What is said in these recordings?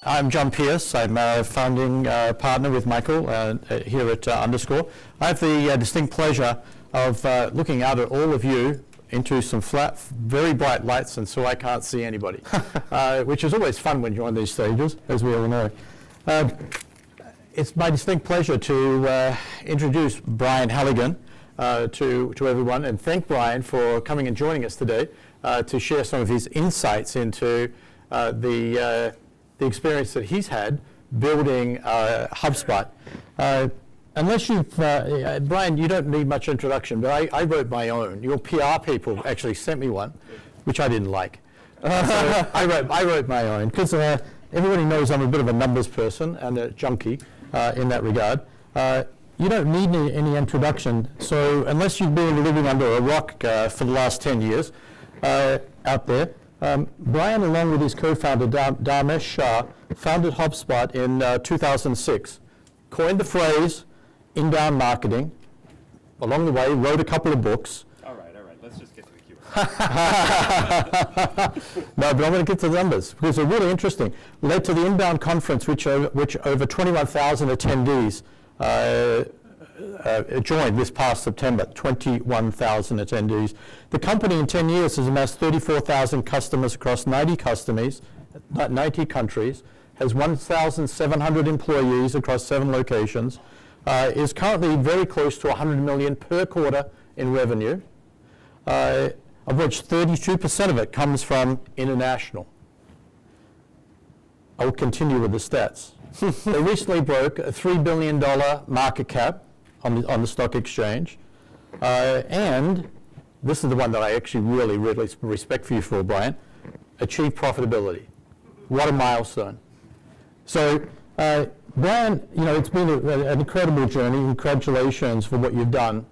I'm John Pierce. I'm a founding partner with Michael here at Underscore. I have the distinct pleasure of looking out at all of you into some flat, very bright lights, and so I can't see anybody, which is always fun when you're on these stages, as we all know. It's my distinct pleasure to introduce Brian Halligan to everyone, and thank Brian for coming and joining us today to share some of his insights into the experience that he's had building HubSpot. Unless you've, Brian, you don't need much introduction, but I wrote my own. Your PR people actually sent me one, which I didn't like. So I wrote my own, because everybody knows I'm a bit of a numbers person and a junkie in that regard. You don't need any introduction, so unless you've been living under a rock for the last 10 years out there, Brian, along with his co-founder Dharmesh Shah, founded HubSpot in 2006, coined the phrase inbound marketing. Along the way, wrote a couple of books. All right, let's just get to the Q&A. No, but I'm going to get to the numbers because they're really interesting. Led to the Inbound Conference, which over 21,000 attendees joined this past September, 21,000 attendees. The company in 10 years has amassed 34,000 customers across 90 countries, has 1,700 employees across 7 locations, is currently very close to 100 million per quarter in revenue, of which 32% of it comes from international. I will continue with the stats. They recently broke a $3 billion market cap on the stock exchange, and this is the one that I actually really respect for you for, Brian, achieved profitability. What a milestone. So, Brian, it's been an incredible journey. Congratulations for what you've done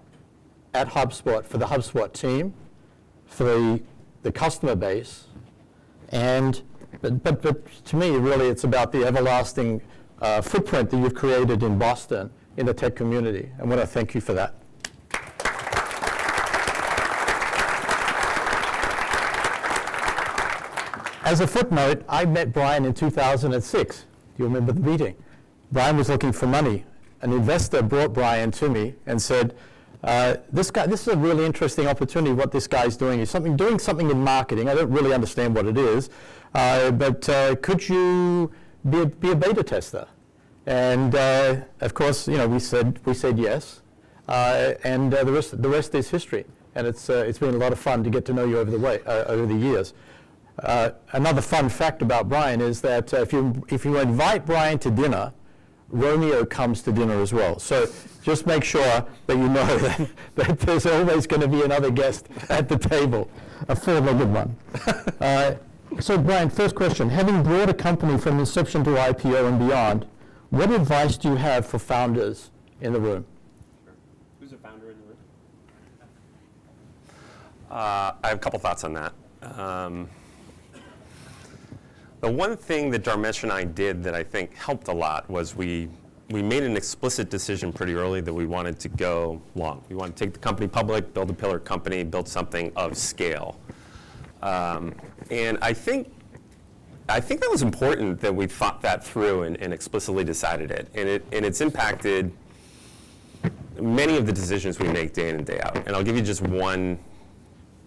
at HubSpot, for the HubSpot team, for the customer base, and but to me, really, it's about the everlasting footprint that you've created in Boston in the tech community. I want to thank you for that. As a footnote, I met Brian in 2006. Do you remember the meeting? Brian was looking for money. An investor brought Brian to me and said, this is a really interesting opportunity. What this guy's doing is doing something in marketing. I don't really understand what it is, but could you be a beta tester? And of course, we said yes, and the rest is history. And it's been a lot of fun to get to know you over the years. Another fun fact about Brian is that if you invite Brian to dinner, Romeo comes to dinner as well. So just make sure that you know that there's always going to be another guest at the table, a four-legged one. So Brian, first question, having brought a company from inception to IPO and beyond, what advice do you have for founders in the room? Sure. Who's a founder in the room? I have a couple thoughts on that. The one thing that Dharmesh and I did that I think helped a lot was we made an explicit decision pretty early that we wanted to go long. We wanted to take the company public, build a pillar company, build something of scale. And I think that was important that we thought that through and explicitly decided it. And it's impacted many of the decisions we make day in and day out. And I'll give you just one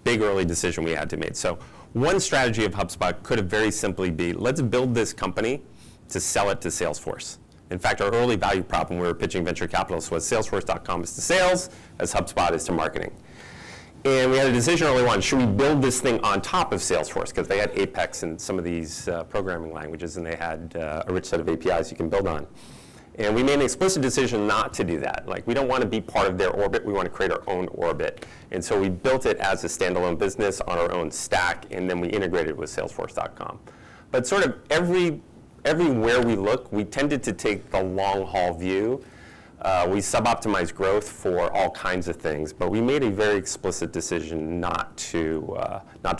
big early decision we had to make. So one strategy of HubSpot could have very simply be, let's build this company to sell it to Salesforce. In fact, our early value prop when we were pitching venture capitalists was Salesforce.com is to sales, as HubSpot is to marketing. And we had a decision early on, should we build this thing on top of Salesforce? Because they had Apex and some of these programming languages, and they had a rich set of APIs you can build on. And we made an explicit decision not to do that. Like, we don't want to be part of their orbit. We want to create our own orbit. And so we built it as a standalone business on our own stack, and then we integrated with Salesforce.com. But sort of everywhere we look, we tended to take the long haul view. We sub-optimize growth for all kinds of things, but we made a very explicit decision not to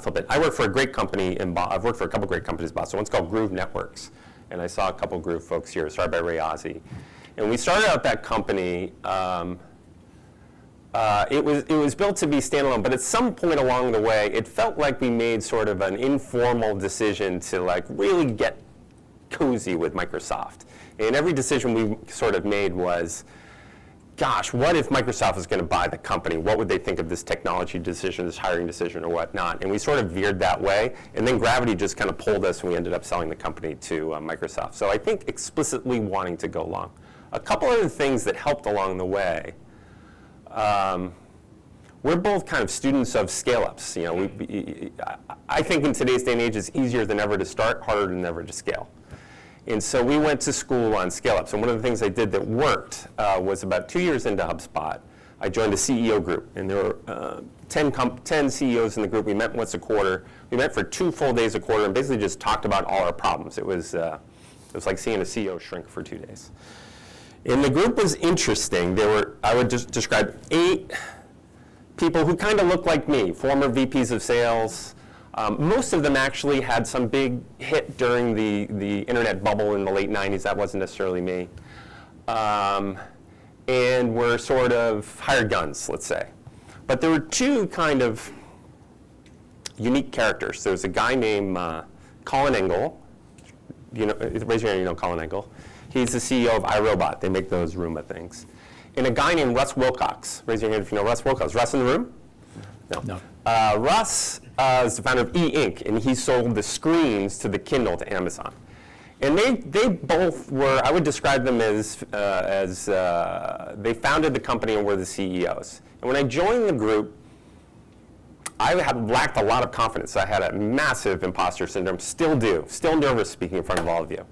flip it. I work for a great company I've worked for a couple great companies in Boston. One's called Groove Networks. And I saw a couple Groove folks here, started by Ray Ozzie. And we started out that company, it was built to be standalone, but at some point along the way, it felt like we made sort of an informal decision to really get cozy with Microsoft. And every decision we sort of made was, gosh, what if Microsoft was going to buy the company? What would they think of this technology decision, this hiring decision, or whatnot? And we sort of veered that way. And then gravity just kind of pulled us, and we ended up selling the company to Microsoft. So I think explicitly wanting to go long. A couple other things that helped along the way. We're both kind of students of scale-ups. You know, I think in today's day and age, it's easier than ever to start, harder than ever to scale. And so we went to school on scale-ups. And one of the things I did that worked was about 2 years into HubSpot, I joined a CEO group. And there were 10 CEOs in the group. We met once a quarter. We met for 2 full days a quarter and basically just talked about all our problems. It was like seeing a CEO shrink for 2 days. And the group was interesting. There were, I would just describe 8 people who kind of looked like me, former VPs of sales. Most of them actually had some big hit during the internet bubble in the late 90s. That wasn't necessarily me. And were sort of hired guns, let's say. But there were 2 kind of unique characters. There was a guy named Colin Engel. You know, raise your hand, you know Colin Engel. He's the CEO of iRobot. They make those Roomba things. And a guy named Russ Wilcox. Raise your hand if you know Russ Wilcox. Russ in the room? No. Russ is the founder of E-Ink, and he sold the screens to the Kindle to Amazon. And they both were, I would describe them as they founded the company and were the CEOs. And when I joined the group, I had lacked a lot of confidence. I had a massive imposter syndrome, still do, still nervous speaking in front of all of you.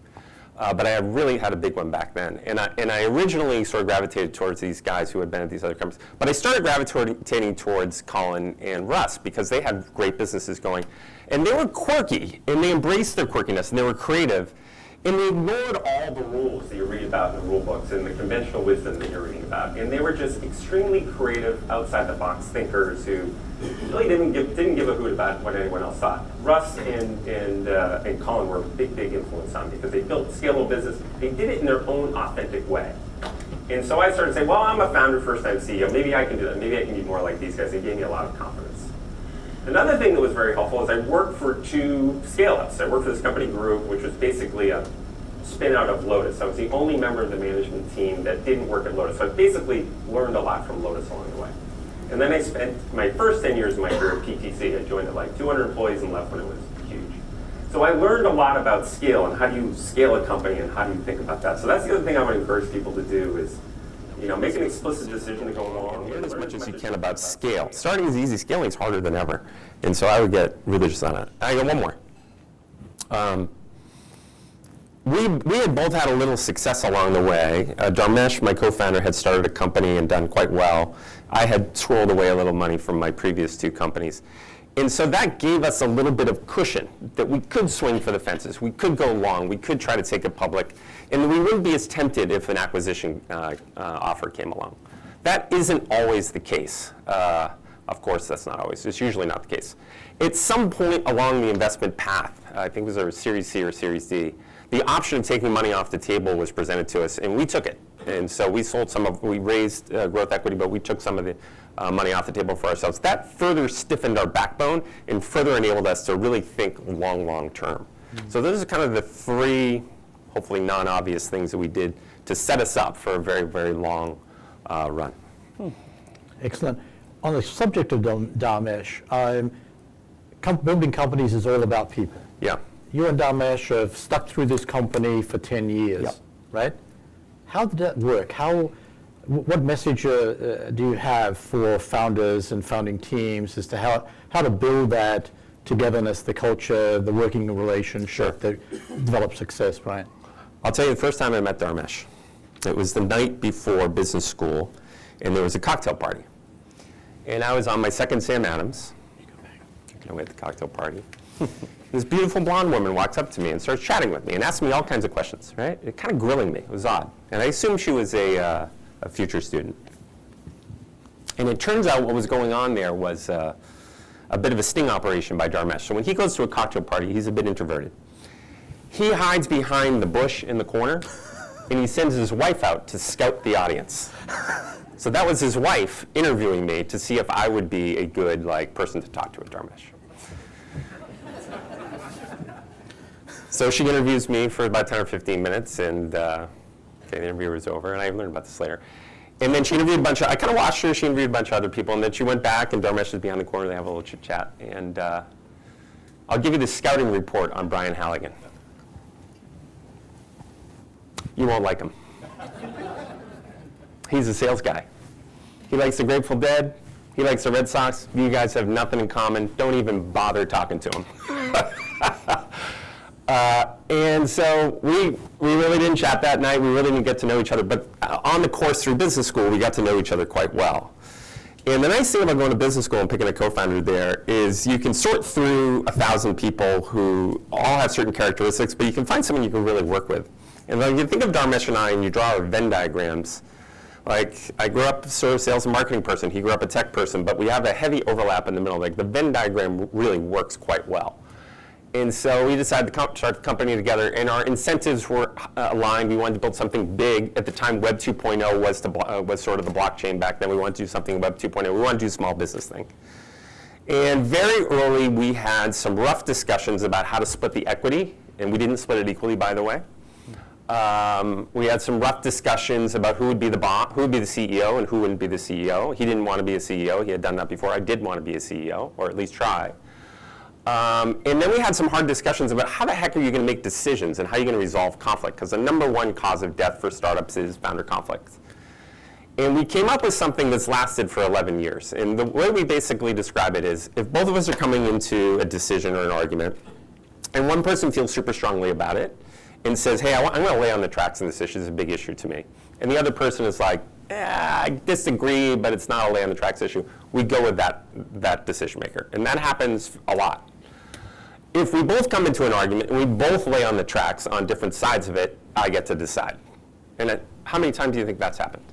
But I really had a big one back then. And I originally sort of gravitated towards these guys who had been at these other companies. But I started gravitating towards Colin and Russ because they had great businesses going. And they were quirky, and they embraced their quirkiness, and they were creative. And they ignored all the rules that you read about in the rule books and the conventional wisdom that you're reading about. And they were just extremely creative, outside-the-box thinkers who really didn't give a hoot about what anyone else thought. Russ and Colin were a big influence on me because they built scalable business. They did it in their own authentic way. And so I started saying, well, I'm a founder, first-time CEO. Maybe I can do that. Maybe I can be more like these guys. They gave me a lot of confidence. Another thing that was very helpful is I worked for 2 scale-ups. I worked for this company Group, which was basically a spin-out of Lotus. I was the only member of the management team that didn't work at Lotus. So I basically learned a lot from Lotus along the way. And then I spent my first 10 years of my career at PTC. I joined at like 200 employees and left when it was huge. So I learned a lot about scale and how do you scale a company and how do you think about that. So that's the other thing I would encourage people to do is, you know, make an explicit decision to go along. Learn as much as you can about scale. Starting is easy, scaling is harder than ever. And so I would get religious on it. I got one more. We had both had a little success along the way. Dharmesh, my co-founder, had started a company and done quite well. I had squirreled away a little money from my previous 2 companies. And so that gave us a little bit of cushion that we could swing for the fences. We could go long. We could try to take it public. And we wouldn't be as tempted if an acquisition offer came along. That isn't always the case. Of course, that's not always. It's usually not the case. At some point along the investment path, I think it was a Series C or Series D, the option of taking money off the table was presented to us, and we took it. And so we we raised growth equity, but we took some of the money off the table for ourselves. That further stiffened our backbone and further enabled us to really think long term. Mm-hmm. So those are kind of the 3, hopefully non-obvious things that we did to set us up for a very long run. Excellent. On the subject of Dharmesh, building companies is all about people. Yeah. You and Dharmesh have stuck through this company for 10 years, Yep. right? How did that work? What message do you have for founders and founding teams as to how to build that togetherness, the culture, the working relationship that develops success, Brian? I'll tell you the first time I met Dharmesh. It was the night before business school, and there was a cocktail party. And I was on my second Sam Adams. Away at the cocktail party. This beautiful blonde woman walks up to me and starts chatting with me and asks me all kinds of questions, right? It kind of grilling me. It was odd. And I assumed she was a future student. And it turns out what was going on there was a bit of a sting operation by Dharmesh. So when he goes to a cocktail party, he's a bit introverted. He hides behind the bush in the corner, and he sends his wife out to scout the audience. So that was his wife interviewing me to see if I would be a good person to talk to at Dharmesh. So she interviews me for about 10 or 15 minutes, and the interview was over, and I learned about this later. And then she interviewed a bunch of, I kind of watched her, she interviewed a bunch of other people, and then she went back, and Dharmesh was behind the corner, they have a little chit chat, and I'll give you the scouting report on Brian Halligan. You won't like him. He's a sales guy. He likes the Grateful Dead, he likes the Red Sox, you guys have nothing in common, don't even bother talking to him. And so we really didn't chat that night. We really didn't get to know each other. But on the course through business school, we got to know each other quite well. And the nice thing about going to business school and picking a co-founder there is you can sort through 1,000 people who all have certain characteristics, but you can find someone you can really work with. And when you think of Dharmesh and I, and you draw our Venn diagrams, like I grew up sort of sales and marketing person, he grew up a tech person, but we have a heavy overlap in the middle. Like the Venn diagram really works quite well. And so we decided to start the company together, and our incentives were aligned. We wanted to build something big. At the time, Web 2.0 was sort of the blockchain back then. We wanted to do something Web 2.0. We wanted to do a small business thing. And very early, we had some rough discussions about how to split the equity, and we didn't split it equally, by the way. We had some rough discussions about who would be the CEO and who wouldn't be the CEO. He didn't want to be a CEO. He had done that before. I did want to be a CEO, or at least try. And then we had some hard discussions about how the heck are you going to make decisions and how you're going to resolve conflict, because the number one cause of death for startups is founder conflict. And we came up with something that's lasted for 11 years. And the way we basically describe it is, if both of us are coming into a decision or an argument, and one person feels super strongly about it and says, hey, I'm going to lay on the tracks on this issue, this is a big issue to me. And the other person is like, I disagree, but it's not a lay on the tracks issue. We go with that decision maker. And that happens a lot. If we both come into an argument and we both lay on the tracks on different sides of it, I get to decide. And how many times do you think that's happened?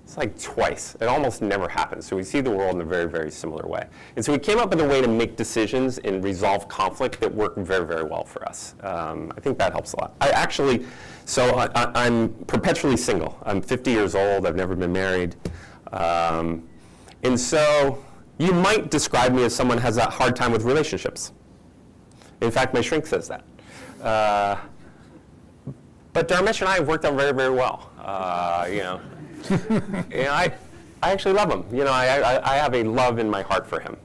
It's like twice. It almost never happens. So we see the world in a very, very similar way. And so we came up with a way to make decisions and resolve conflict that worked very, very well for us. I think that helps a lot. I'm perpetually single. I'm 50 years old. I've never been married. And so you might describe me as someone who has a hard time with relationships. In fact, my shrink says that. But Dharmesh and I have worked out very, very well. And I actually love him. I have a love in my heart for him.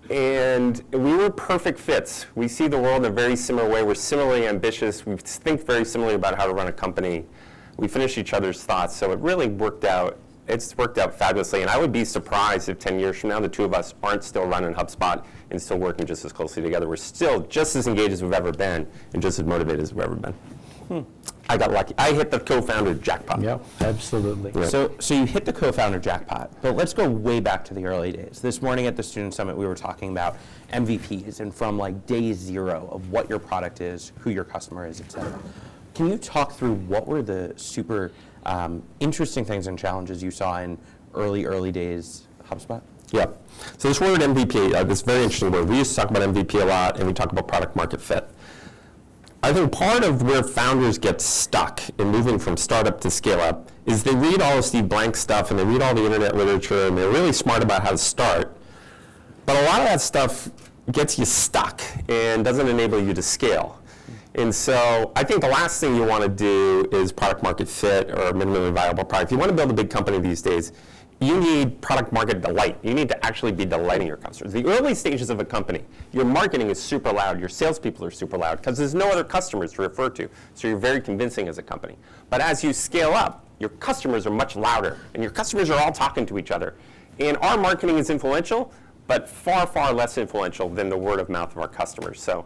And we were perfect fits. We see the world in a very similar way. We're similarly ambitious. We think very similarly about how to run a company. We finish each other's thoughts. So it really worked out. It's worked out fabulously, and I would be surprised if 10 years from now the two of us aren't still running HubSpot and still working just as closely together. We're still just as engaged as we've ever been and just as motivated as we've ever been. I got lucky. I hit the co-founder jackpot. Yeah, absolutely. Yeah. So you hit the co-founder jackpot, but let's go way back to the early days. This morning at the Student Summit, we were talking about MVPs and from like day zero of what your product is, who your customer is, et cetera. Can you talk through what were the super interesting things and challenges you saw in early days HubSpot? Yeah. So this word MVP, this very interesting word. We used to talk about MVP a lot, and we talk about product market fit. I think part of where founders get stuck in moving from startup to scale up is they read all of Steve Blank's stuff, and they read all the internet literature, and they're really smart about how to start. But a lot of that stuff gets you stuck and doesn't enable you to scale. And so I think the last thing you want to do is product market fit or minimally viable product. If you want to build a big company these days, you need product market delight. You need to actually be delighting your customers. The early stages of a company, your marketing is super loud, your salespeople are super loud because there's no other customers to refer to. So you're very convincing as a company. But as you scale up, your customers are much louder and your customers are all talking to each other. And our marketing is influential, but far, far less influential than the word of mouth of our customers. So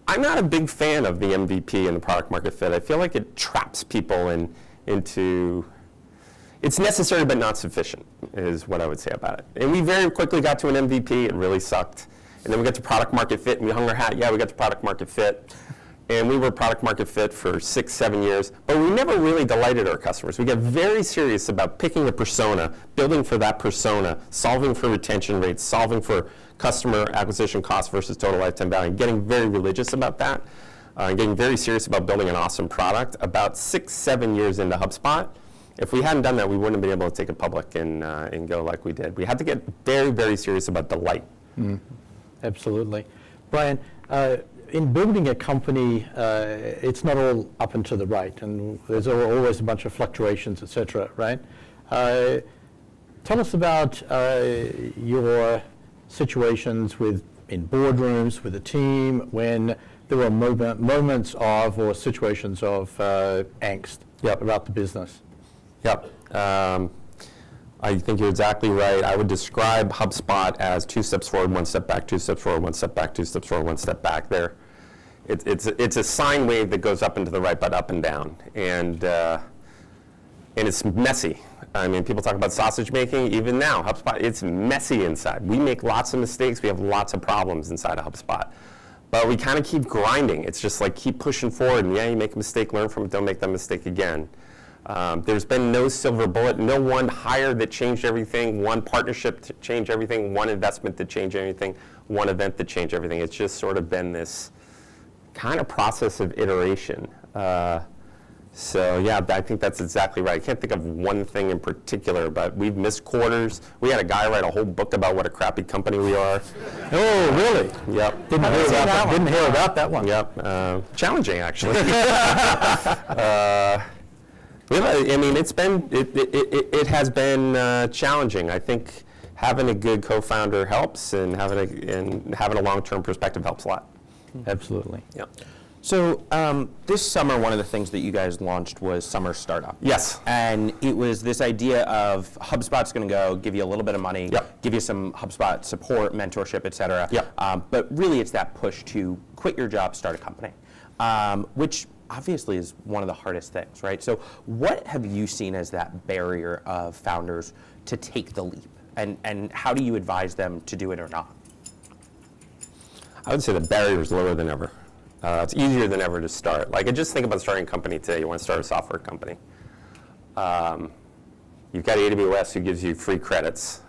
I'm not a big fan of the MVP and the product market fit. I feel like it traps people into, it's necessary but not sufficient is what I would say about it. And we very quickly got to an MVP, it really sucked. And then we got to product market fit and we hung our hat, yeah, we got to product market fit. And we were product market fit for 6-7 years, but we never really delighted our customers. We got very serious about picking a persona, building for that persona, solving for retention rates, solving for customer acquisition cost versus total lifetime value, getting very religious about that, and getting very serious about building an awesome product. About 6-7 years into HubSpot, if we hadn't done that, we wouldn't have been able to take it public and go like we did. We had to get very, very serious about delight. Absolutely. Brian, in building a company, it's not all up and to the right, and there's always a bunch of fluctuations, etc., right? Tell us about your situations in boardrooms with a team when there were moments of or situations of angst about the business. Yep. I think you're exactly right. I would describe HubSpot as 2 steps forward, 1 step back, 2 steps forward, 1 step back, 2 steps forward, 1 step back there. It's a sine wave that goes up and to the right, but up and down. And it's messy. I mean, people talk about sausage making. Even now, HubSpot, it's messy inside. We make lots of mistakes. We have lots of problems inside of HubSpot. But we kind of keep grinding. It's just like keep pushing forward. And yeah, you make a mistake, learn from it, don't make that mistake again. There's been no silver bullet, no one hire that changed everything, one partnership to change everything, one investment to change everything, one event to change everything. It's just sort of been this kind of process of iteration. So yeah, I think that's exactly right. I can't think of one thing in particular, but we've missed quarters. We had a guy write a whole book about what a crappy company we are. Oh, really? Yep. Didn't hear about that one. Yep. Challenging, actually. I mean, it has been challenging. I think having a good co-founder helps, and having a long-term perspective helps a lot. Absolutely. Yeah. So this summer, one of the things that you guys launched was Summer Startup. Yes. And it was this idea of HubSpot's going to go give you a little bit of money, give you some HubSpot support, mentorship, et cetera. But really, it's that push to quit your job, start a company, which obviously is one of the hardest things, right? So what have you seen as that barrier of founders to take the leap? And how do you advise them to do it or not? I would say the barrier is lower than ever. It's easier than ever to start. Like, I just think about starting a company today. You want to start a software company. You've got AWS who gives you free credits.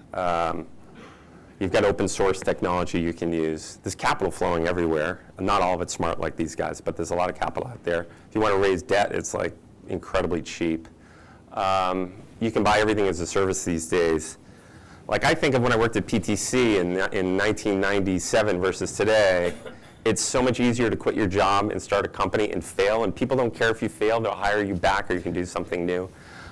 You've got open source technology you can use. There's capital flowing everywhere. Not all of it's smart like these guys, but there's a lot of capital out there. If you want to raise debt, it's like incredibly cheap. You can buy everything as a service these days. Like, I think of when I worked at PTC in 1997 versus today. It's so much easier to quit your job and start a company and fail, and people don't care if you fail. They'll hire you back, or you can do something new.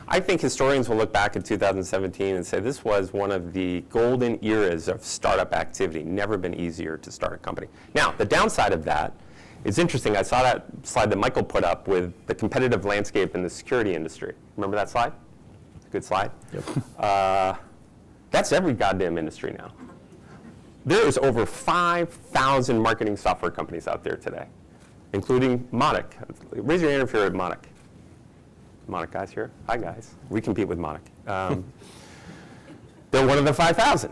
I think historians will look back at 2017 and say this was one of the golden eras of startup activity. Never been easier to start a company. Now, the downside of that is interesting. I saw that slide that Michael put up with the competitive landscape in the security industry. Remember that slide? Good slide? Yep. That's every goddamn industry now. There is over 5,000 marketing software companies out there today, including Monic. Raise your hand if you're at Monic. Monic guys here? Hi guys. We compete with Monic. They're one of the 5,000.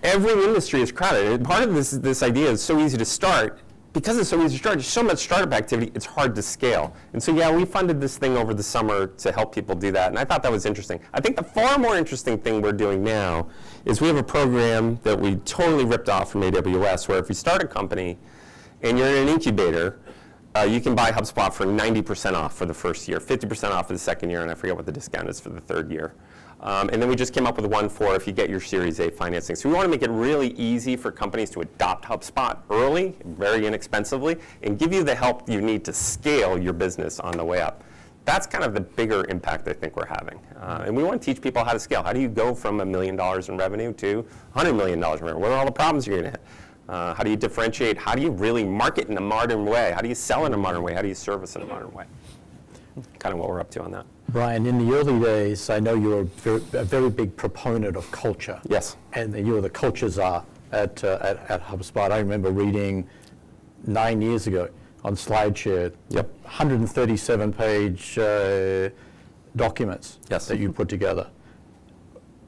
Every industry is crowded. And part of this idea is so easy to start. Because it's so easy to start, there's so much startup activity, it's hard to scale. And so yeah, we funded this thing over the summer to help people do that, and I thought that was interesting. I think the far more interesting thing we're doing now is we have a program that we totally ripped off from AWS, where if you start a company and you're in an incubator, you can buy HubSpot for 90% off for the first year, 50% off for the second year, and I forget what the discount is for the third year. And then we just came up with one for if you get your Series A financing. So we want to make it really easy for companies to adopt HubSpot early, very inexpensively, and give you the help you need to scale your business on the way up. That's kind of the bigger impact I think we're having. And we want to teach people how to scale. How do you go from $1 million in revenue to $100 million in revenue? What are all the problems you're going to hit? How do you differentiate? How do you really market in a modern way? How do you sell in a modern way? How do you service in a modern way? Kind of what we're up to on that. Brian, in the early days, I know you were a very big proponent of culture. Yes. And you were the culture czar at HubSpot. I remember reading 9 years ago on SlideShare, 137-page documents that you put together.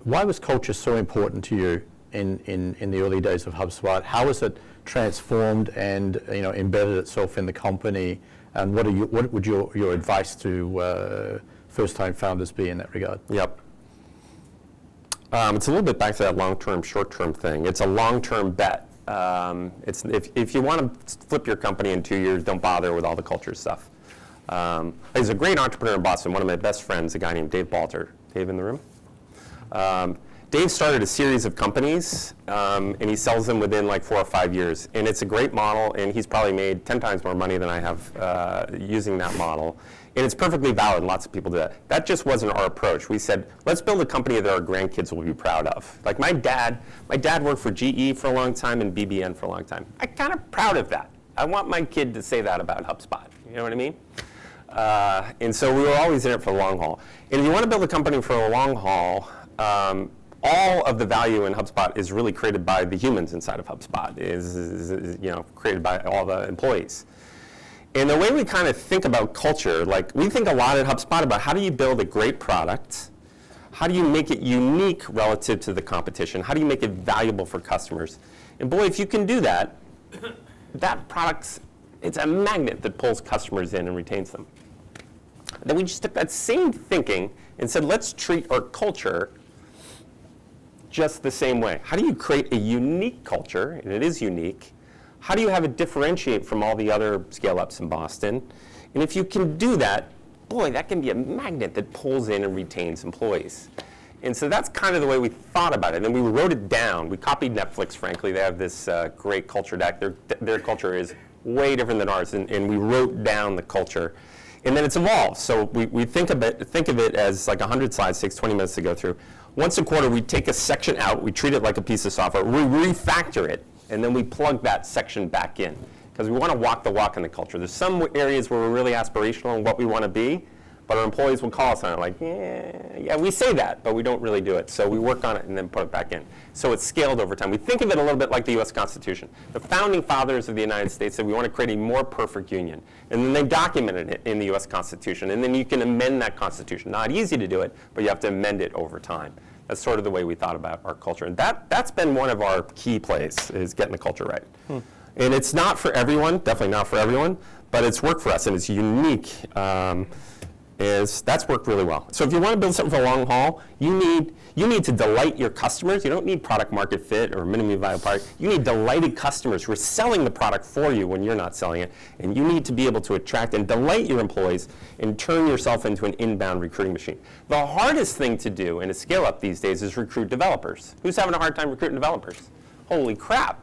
Why was culture so important to you in the early days of HubSpot? How has it transformed and embedded itself in the company? And what would your advice to first-time founders be in that regard? Yep. It's a little bit back to that long-term, short-term thing. It's a long-term bet. If you want to flip your company in 2 years, don't bother with all the culture stuff. There's a great entrepreneur in Boston, one of my best friends, a guy named Dave Balter. Dave in the room? Dave started a series of companies, and he sells them within like 4 or 5 years. And it's a great model, and he's probably made 10 times more money than I have using that model. And it's perfectly valid, and lots of people do that. That just wasn't our approach. We said, let's build a company that our grandkids will be proud of. Like my dad worked for GE for a long time and BBN for a long time. I'm kind of proud of that. I want my kid to say that about HubSpot. You know what I mean? And so we were always in it for the long haul. And if you want to build a company for a long haul, all of the value in HubSpot is really created by the humans inside of HubSpot, is created by all the employees. And the way we kind of think about culture, like we think a lot at HubSpot about how do you build a great product, how do you make it unique relative to the competition, how do you make it valuable for customers. And boy, if you can do that, that product, it's a magnet that pulls customers in and retains them. Then we just took that same thinking and said, let's treat our culture just the same way. How do you create a unique culture, and it is unique? How do you have it differentiate from all the other scale-ups in Boston? And if you can do that, boy, that can be a magnet that pulls in and retains employees. And so that's kind of the way we thought about it. And then we wrote it down. We copied Netflix, frankly. They have this great culture deck. Their culture is way different than ours, and we wrote down the culture. And then it's evolved. So we think of it as like 100 slides, takes 20 minutes to go through. Once a quarter, we take a section out, we treat it like a piece of software, we refactor it, and then we plug that section back in. Because we want to walk the walk in the culture. There's some areas where we're really aspirational in what we want to be, but our employees will call us on it like, yeah, we say that, but we don't really do it. So we work on it and then put it back in. So it's scaled over time. We think of it a little bit like the US Constitution. The founding fathers of the United States said we want to create a more perfect union. And then they documented it in the US Constitution. And then you can amend that Constitution. Not easy to do it, but you have to amend it over time. That's sort of the way we thought about our culture. And that's been one of our key plays, is getting the culture right. And it's not for everyone, definitely not for everyone, but it's worked for us and it's unique. That's worked really well. So if you want to build something for a long haul, you need to delight your customers. You don't need product market fit or minimum viable product. You need delighted customers who are selling the product for you when you're not selling it. And you need to be able to attract and delight your employees and turn yourself into an inbound recruiting machine. The hardest thing to do in a scale-up these days is recruit developers. Who's having a hard time recruiting developers? Holy crap.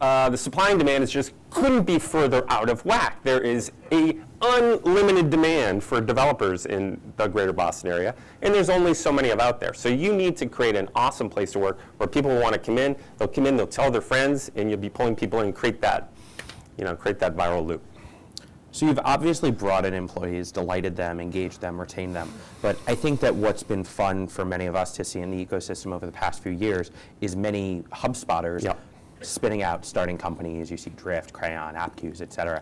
The supply and demand couldn't be further out of whack. There is a unlimited demand for developers in the greater Boston area, and there's only so many out there. So you need to create an awesome place to work where people will want to come in, they'll tell their friends, and you'll be pulling people in and create that viral loop. So you've obviously brought in employees, delighted them, engaged them, retained them. But I think that what's been fun for many of us to see in the ecosystem over the past few years is many HubSpotters spinning out, starting companies. You see Drift, Crayon, AppQs, et cetera.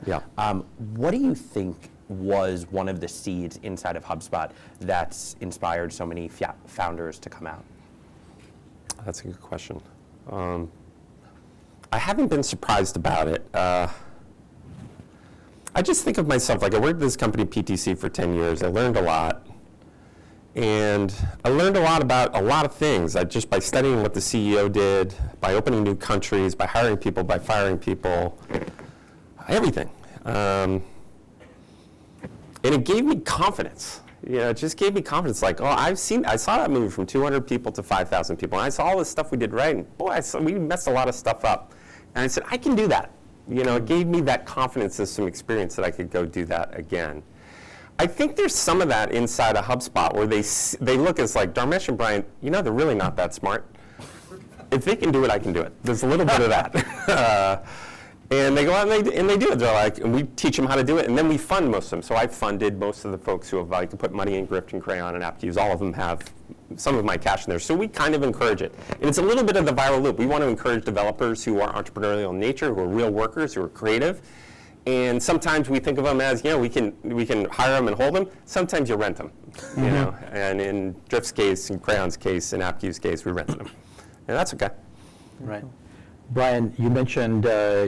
What do you think was one of the seeds inside of HubSpot that's inspired so many founders to come out? That's a good question. I haven't been surprised about it. I just think of myself, like I worked at this company, PTC, for 10 years. I learned a lot. And I learned a lot about a lot of things, just by studying what the CEO did, by opening new countries, by hiring people, by firing people, everything. And it gave me confidence. It just gave me confidence. Like, I saw that move from 200 people to 5,000 people. And I saw all this stuff we did right. And boy, we messed a lot of stuff up. And I said, I can do that. It gave me that confidence and some experience that I could go do that again. I think there's some of that inside of HubSpot where they look as like, Dharmesh and Brian, they're really not that smart. If they can do it, I can do it. There's a little bit of that. And they go out and they do it. They're like, and we teach them how to do it, and then we fund most of them. So I funded most of the folks who have put money in Grift and Crayon and AppQs. All of them have some of my cash in there. So we kind of encourage it. And it's a little bit of the viral loop. We want to encourage developers who are entrepreneurial in nature, who are real workers, who are creative. And sometimes we think of them as, we can hire them and hold them. Sometimes you rent them, And in Drift's case, in Crayon's case, in AppQ's case, we rented them. And that's okay. Right. Brian, you mentioned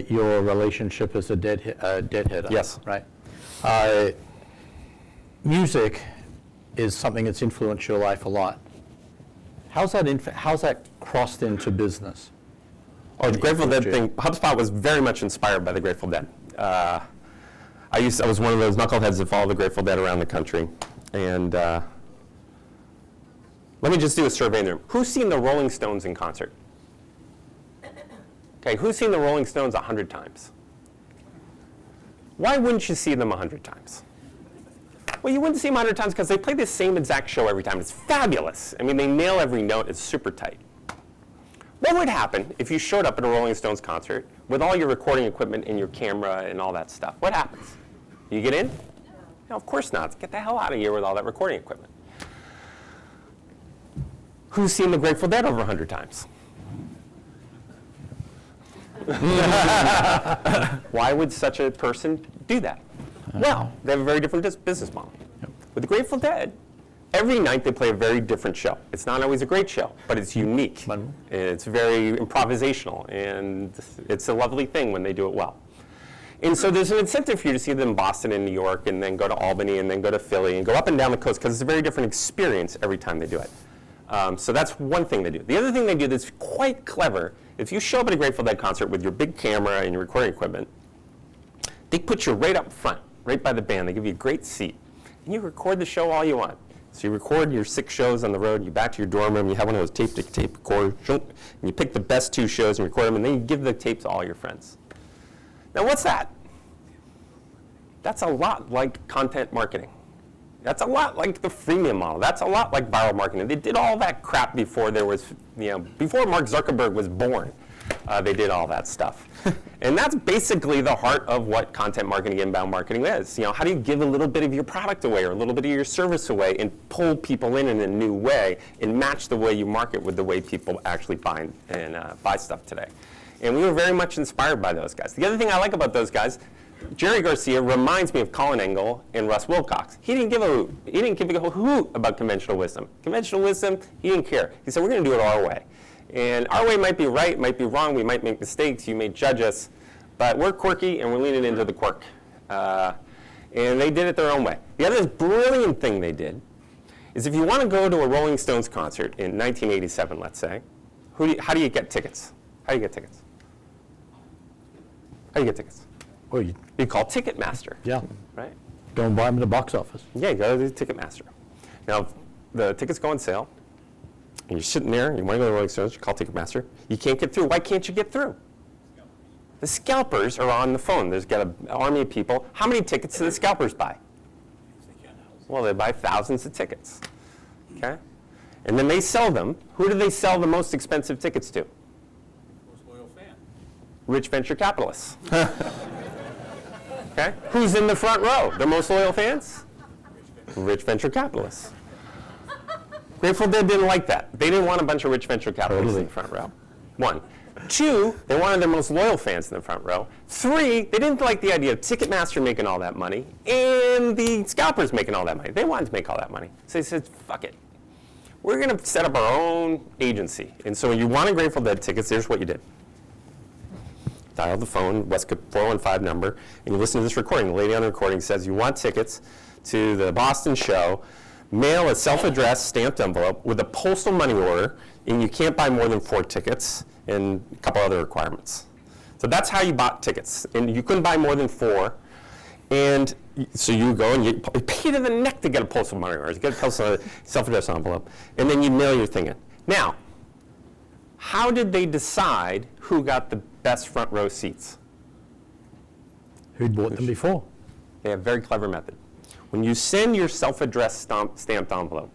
your relationship as a deadheader. Yes. Right. Music is something that's influenced your life a lot. How's that crossed into business? Oh, the Grateful Dead thing. HubSpot was very much inspired by the Grateful Dead. I was one of those knuckleheads that followed the Grateful Dead around the country, and Let me just do a survey in the room. Who's seen the Rolling Stones in concert? Okay, who's seen the Rolling Stones 100 times? Why wouldn't you see them 100 times? Well, you wouldn't see them 100 times because they play the same exact show every time. It's fabulous. I mean, they nail every note. It's super tight. What would happen if you showed up at a Rolling Stones concert with all your recording equipment and your camera and all that stuff? What happens? You get in? No, of course not. Get the hell out of here with all that recording equipment. Who's seen the Grateful Dead over 100 times? Why would such a person do that? Well, they have a very different business model. With the Grateful Dead, every night they play a very different show. It's not always a great show, but it's unique. It's very improvisational, and it's a lovely thing when they do it well. And so there's an incentive for you to see them in Boston and New York, and then go to Albany, and then go to Philly, and go up and down the coast, because it's a very different experience every time they do it. So that's one thing they do. The other thing they do that's quite clever, if you show up at a Grateful Dead concert with your big camera and your recording equipment, they put you right up front, right by the band. They give you a great seat. And you record the show all you want. So you record your 6 shows on the road, you back to your dorm room, you have one of those tape recorders, and you pick the best 2 shows and record them, and then you give the tape to all your friends. Now what's that? That's a lot like content marketing. That's a lot like the freemium model. That's a lot like viral marketing. They did all that crap before there was, before Mark Zuckerberg was born. They did all that stuff. And that's basically the heart of what content marketing, inbound marketing is. How do you give a little bit of your product away or a little bit of your service away and pull people in a new way and match the way you market with the way people actually buy stuff today. And we were very much inspired by those guys. The other thing I like about those guys, Jerry Garcia reminds me of Colin Engel and Russ Wilcox. He didn't give a hoot. He didn't give a hoot about conventional wisdom. Conventional wisdom, he didn't care. He said, we're going to do it our way. And our way might be right, might be wrong, we might make mistakes, you may judge us, but we're quirky and we're leaning into the quirk. And they did it their own way. The other brilliant thing they did is if you want to go to a Rolling Stones concert in 1987, let's say, how do you get tickets? How do you get tickets? How do you get tickets? Well, You call Ticketmaster. yeah. Right? Go and buy them in the box office. Yeah, you go to the Ticketmaster. Now, the tickets go on sale, and you're sitting there, and you want to go to the Rolling Stones, you call Ticketmaster. You can't get through. Why can't you get through? The scalpers are on the phone. There's got an army of people. How many tickets do the scalpers buy? Well, they buy thousands of tickets. Okay? And then they sell them. Who do they sell the most expensive tickets to? Most loyal fan. Rich venture capitalists. Okay? Who's in the front row? The most loyal fans? Rich venture capitalists. Grateful Dead didn't like that. They didn't want a bunch of rich venture capitalists in the front row. 1. 2, they wanted their most loyal fans in the front row. 3, they didn't like the idea of Ticketmaster making all that money and the scalpers making all that money. They wanted to make all that money. So they said, fuck it. We're going to set up our own agency. And so when you wanted Grateful Dead tickets, here's what you did. Dial the phone, West 415 number, and you listen to this recording. The lady on the recording says, you want tickets to the Boston show, mail a self-addressed stamped envelope with a postal money order, and you can't buy more than 4 tickets and a couple other requirements. So that's how you bought tickets. And you couldn't buy more than 4. And so you go and you pay to the neck to get a postal money order. You get a postal self-addressed envelope, and then you mail your thing in. Now, how did they decide who got the best front row seats? Who'd bought them before? They have a very clever method. When you send your self-addressed stamped envelope,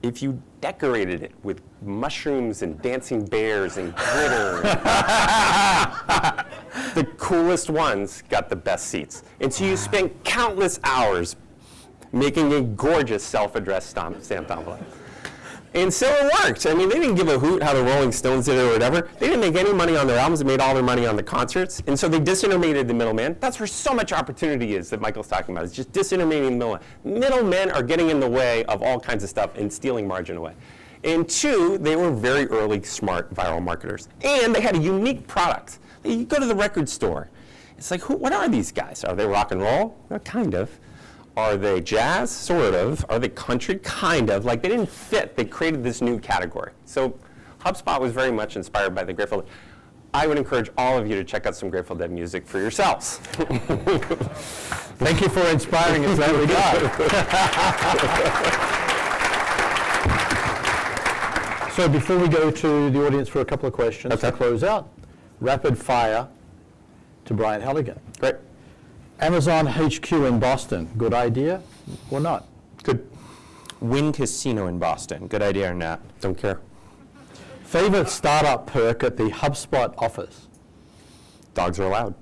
if you decorated it with mushrooms and dancing bears and glitter, the coolest ones got the best seats. And so you spent countless hours making a gorgeous self-addressed stamped envelope. And so it worked. I mean, they didn't give a hoot how the Rolling Stones did it or whatever. They didn't make any money on their albums. They made all their money on the concerts. And so they disintermediated the middleman. That's where so much opportunity is that Michael's talking about. It's just disintermediating the middleman. Middlemen are getting in the way of all kinds of stuff and stealing margin away. And 2, they were very early, smart, viral marketers. And they had a unique product. You go to the record store. It's like, what are these guys? Are they rock and roll? Well, kind of. Are they jazz? Sort of. Are they country? Kind of. Like, they didn't fit. They created this new category. So HubSpot was very much inspired by the Grateful Dead. I would encourage all of you to check out some Grateful Dead music for yourselves. Thank you for inspiring us in that regard. So before we go to the audience for a couple of questions to close out, rapid fire to Brian Halligan. Great. Amazon HQ in Boston, good idea or not? Good. Wynn Casino in Boston. Good idea or not? Don't care. Favorite startup perk at the HubSpot office? Dogs are allowed.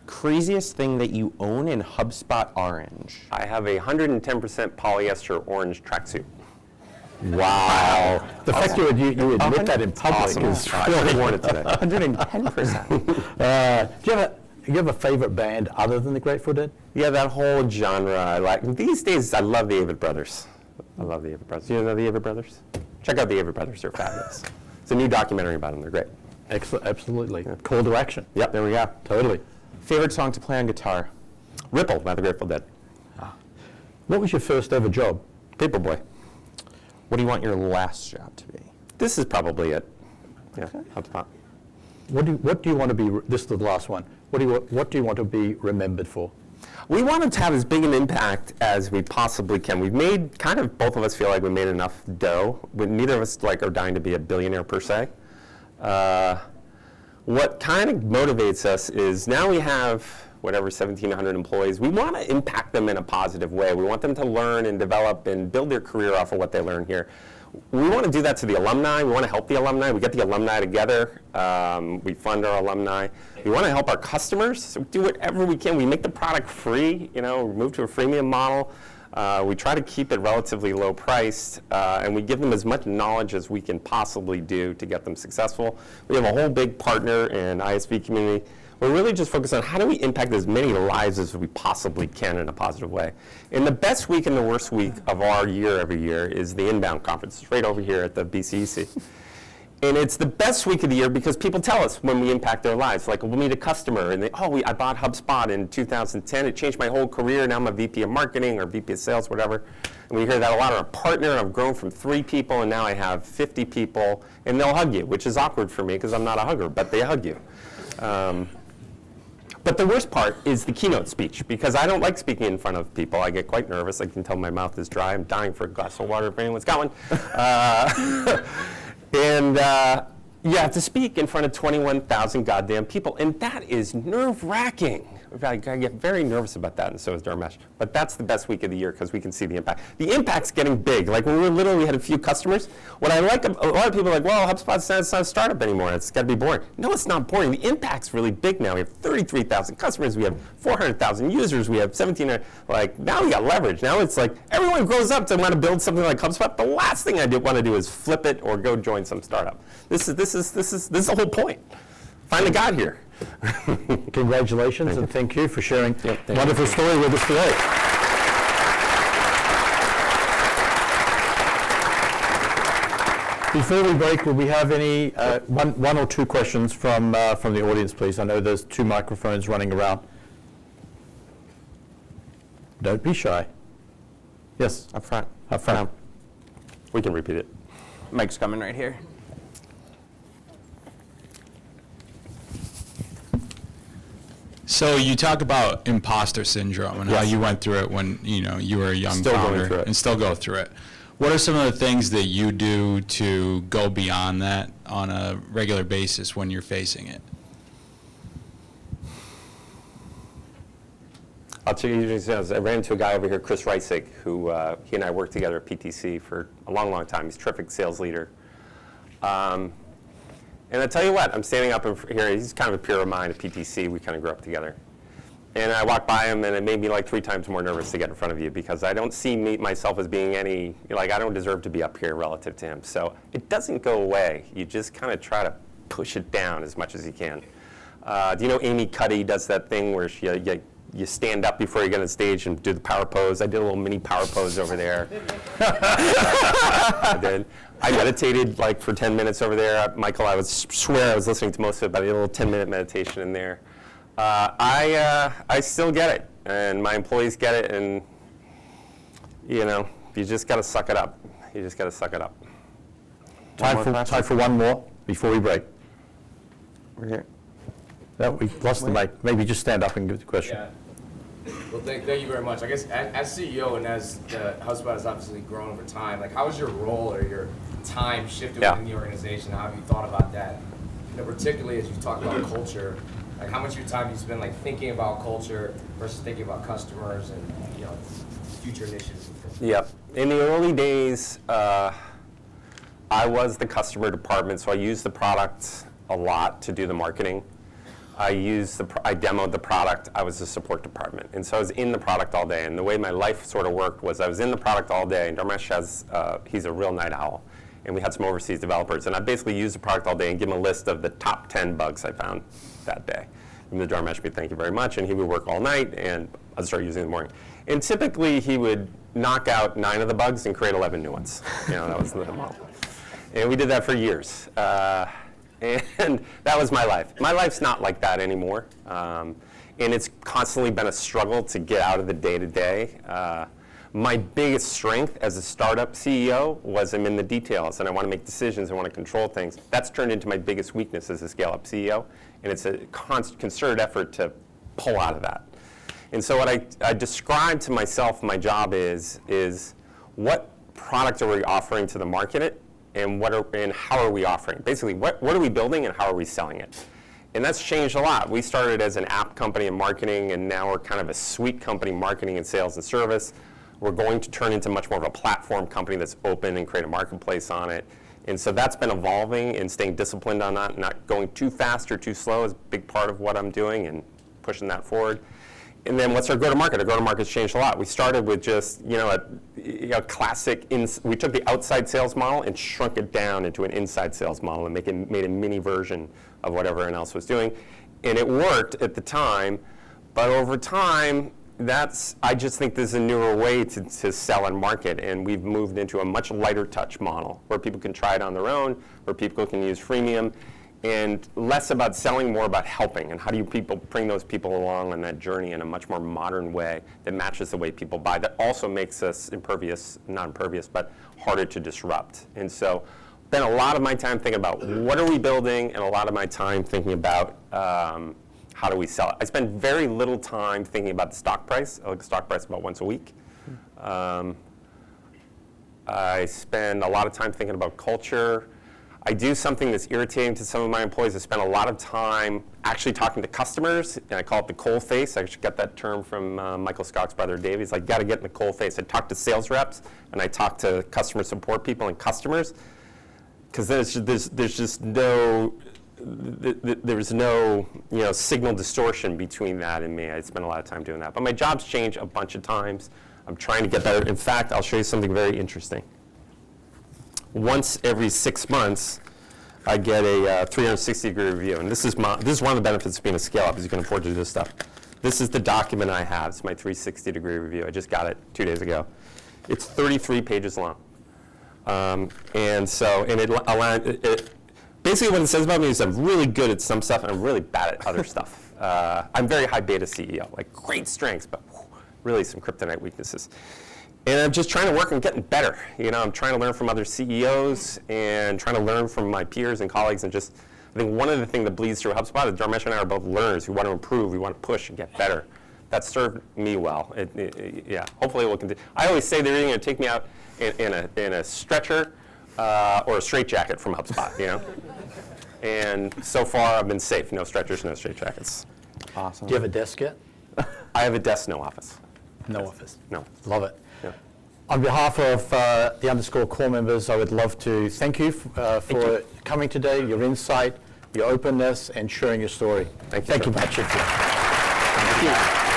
Craziest thing that you own in HubSpot Orange? I have a 110% polyester orange tracksuit. Wow. The fact you admit that in public Awesome. is I should have worn it today. 110%. do you have a favorite band other than the Grateful Dead? Yeah, that whole genre I like. These days, I love the Avett Brothers. I love the Avett Brothers. You know the Avett Brothers? Check out the Avett Brothers. They're fabulous. It's a new documentary about them. They're great. Excellent, absolutely. Call to action. Yep, there we go. Totally. Favorite song to play on guitar? Ripple by the Grateful Dead. What was your first ever job? Paperboy. What do you want your last job to be? This is probably it. Yeah, HubSpot. What do you want to be? This is the last one. What do you want to be remembered for? We wanted to have as big an impact as we possibly can. We've made, kind of, both of us feel like we made enough dough. Neither of us are dying to be a billionaire per se. What kind of motivates us is now we have, 1,700 employees. We want to impact them in a positive way. We want them to learn and develop and build their career off of what they learn here. We want to do that to the alumni. We want to help the alumni. We get the alumni together. We fund our alumni. We want to help our customers. So we do whatever we can. We make the product free. We move to a freemium model. We try to keep it relatively low priced, and we give them as much knowledge as we can possibly do to get them successful. We have a whole big partner and ISV community. We're really just focused on how do we impact as many lives as we possibly can in a positive way. And the best week and the worst week of our year every year is the Inbound Conference. It's right over here at the BCEC. And it's the best week of the year because people tell us when we impact their lives. Like, we'll meet a customer and I bought HubSpot in 2010. It changed my whole career. Now I'm a VP of marketing or VP of sales, whatever. And we hear that a lot. I'm a partner. I've grown from 3 people and now I have 50 people. And they'll hug you, which is awkward for me because I'm not a hugger, but they hug you. But the worst part is the keynote speech, because I don't like speaking in front of people. I get quite nervous. I can tell my mouth is dry. I'm dying for a glass of water if anyone's got one. You have to speak in front of 21,000 goddamn people, and that is nerve-wracking. I get very nervous about that, and so is Dharmesh. But that's the best week of the year because we can see the impact. The impact's getting big. Like, when we had a few customers. What I like, a lot of people are like, well, HubSpot's not a startup anymore. It's got to be boring. No, it's not boring. The impact's really big now. We have 33,000 customers. We have 400,000 users. We have 1,700. Now we got leverage. Now it's like everyone grows up to want to build something like HubSpot. The last thing I want to do is flip it or go join some startup. This is the whole point. Finally got here. Congratulations and thank you for sharing a wonderful story with us today. Before we break, will we have any one or two questions from the audience, please? I know there's 2 microphones running around. Don't be shy. Yes, Up front. up front. We can repeat it. Mike's coming right here. So you talk about imposter syndrome and how you went through it when you were a young Still going founder through it. and still go through it. What are some of the things that you do to go beyond that on a regular basis when you're facing it? I'll tell you, I ran into a guy over here, Chris Reisig, who he and I worked together at PTC for a long, long time. He's a terrific sales leader. And I tell you what, I'm standing up here. He's kind of a peer of mine at PTC. We kind of grew up together. And I walked by him, and it made me like 3 times more nervous to get in front of you because I don't see myself as being I don't deserve to be up here relative to him. So it doesn't go away. You just kind of try to push it down as much as you can. Do you know Amy Cuddy does that thing where you stand up before you get on stage and do the power pose? I did a little mini power pose over there. I did. I meditated for 10 minutes over there. Michael, I would swear I was listening to most of it, but I did a little 10-minute meditation in there. I still get it, and my employees get it, and you just got to suck it up. You just got to suck it up. Time for one more before we break. We're here. No, we lost the mic. Maybe just stand up and give the question. Yeah. Well, thank you very much. I guess as CEO and as HubSpot has obviously grown over time, how has your role or your time shifted Yeah. within the organization? How have you thought about that? Particularly as you talk about culture, like how much of your time do you spend like thinking about culture versus thinking about customers and future initiatives? Yep. In the early days, I was the customer department, so I used the product a lot to do the marketing. I demoed the product. I was the support department, and so I was in the product all day. And the way my life sort of worked was I was in the product all day. And Dharmesh he's a real night owl, and we had some overseas developers. And I basically used the product all day and give him a list of the top 10 bugs I found that day. And the Dharmesh would be, thank you very much, and he would work all night, and I'd start using it in the morning. And typically he would knock out 9 of the bugs and create 11 new ones. That was the model. And we did that for years. And that was my life. My life's not like that anymore. And it's constantly been a struggle to get out of the day-to-day. My biggest strength as a startup CEO was I'm in the details, and I want to make decisions, I want to control things. That's turned into my biggest weakness as a scale-up CEO, and it's a concerted effort to pull out of that. And so what I describe to myself my job is what product are we offering to the market, and how are we offering? Basically, what are we building and how are we selling it? And that's changed a lot. We started as an app company in marketing, and now we're kind of a suite company, marketing and sales and service. We're going to turn into much more of a platform company that's open and create a marketplace on it. And so that's been evolving and staying disciplined on that, not going too fast or too slow is a big part of what I'm doing and pushing that forward. And then what's our go-to-market? Our go-to-market's changed a lot. We started with just, a classic, we took the outside sales model and shrunk it down into an inside sales model and made a mini version of what everyone else was doing. And it worked at the time, but over time, I just think there's a newer way to sell and market, and we've moved into a much lighter touch model where people can try it on their own, where people can use freemium, and less about selling, more about helping, and how do you bring those people along on that journey in a much more modern way that matches the way people buy, that also makes us not impervious, but harder to disrupt. And so spent a lot of my time thinking about what are we building, and a lot of my time thinking about how do we sell it. I spend very little time thinking about the stock price. I look at the stock price about once a week. I spend a lot of time thinking about culture. I do something that's irritating to some of my employees. I spend a lot of time actually talking to customers, and I call it the coal face. I actually got that term from Michael Scott's brother, Dave. He's like, got to get in the coal face. I talk to sales reps, and I talk to customer support people and customers, because there's just no signal distortion between that and me. I spend a lot of time doing that. But my job's changed a bunch of times. I'm trying to get better. In fact, I'll show you something very interesting. Once every 6 months, I get a 360-degree review. And this is one of the benefits of being a scale-up, is you can afford to do this stuff. This is the document I have. It's my 360-degree review. I just got it 2 days ago. It's 33 pages long. Basically what it says about me is I'm really good at some stuff and I'm really bad at other stuff. I'm very high beta CEO, like great strengths, but really some kryptonite weaknesses. And I'm just trying to work on getting better. I'm trying to learn from other CEOs and trying to learn from my peers and colleagues, and just, I think one of the things that bleeds through HubSpot is Dharmesh and I are both learners who want to improve, we want to push and get better. That served me well. Hopefully it will continue. I always say they're either going to take me out in a stretcher or a straitjacket from HubSpot, And so far I've been safe. No stretchers, no straitjackets. Awesome. Do you have a desk yet? I have a desk, no office. No office. No. Love it. Yeah. On behalf of the Underscore core members, I would love to thank you for coming today, your insight, your openness, and sharing your story. Thank you, Patrick. Thank you.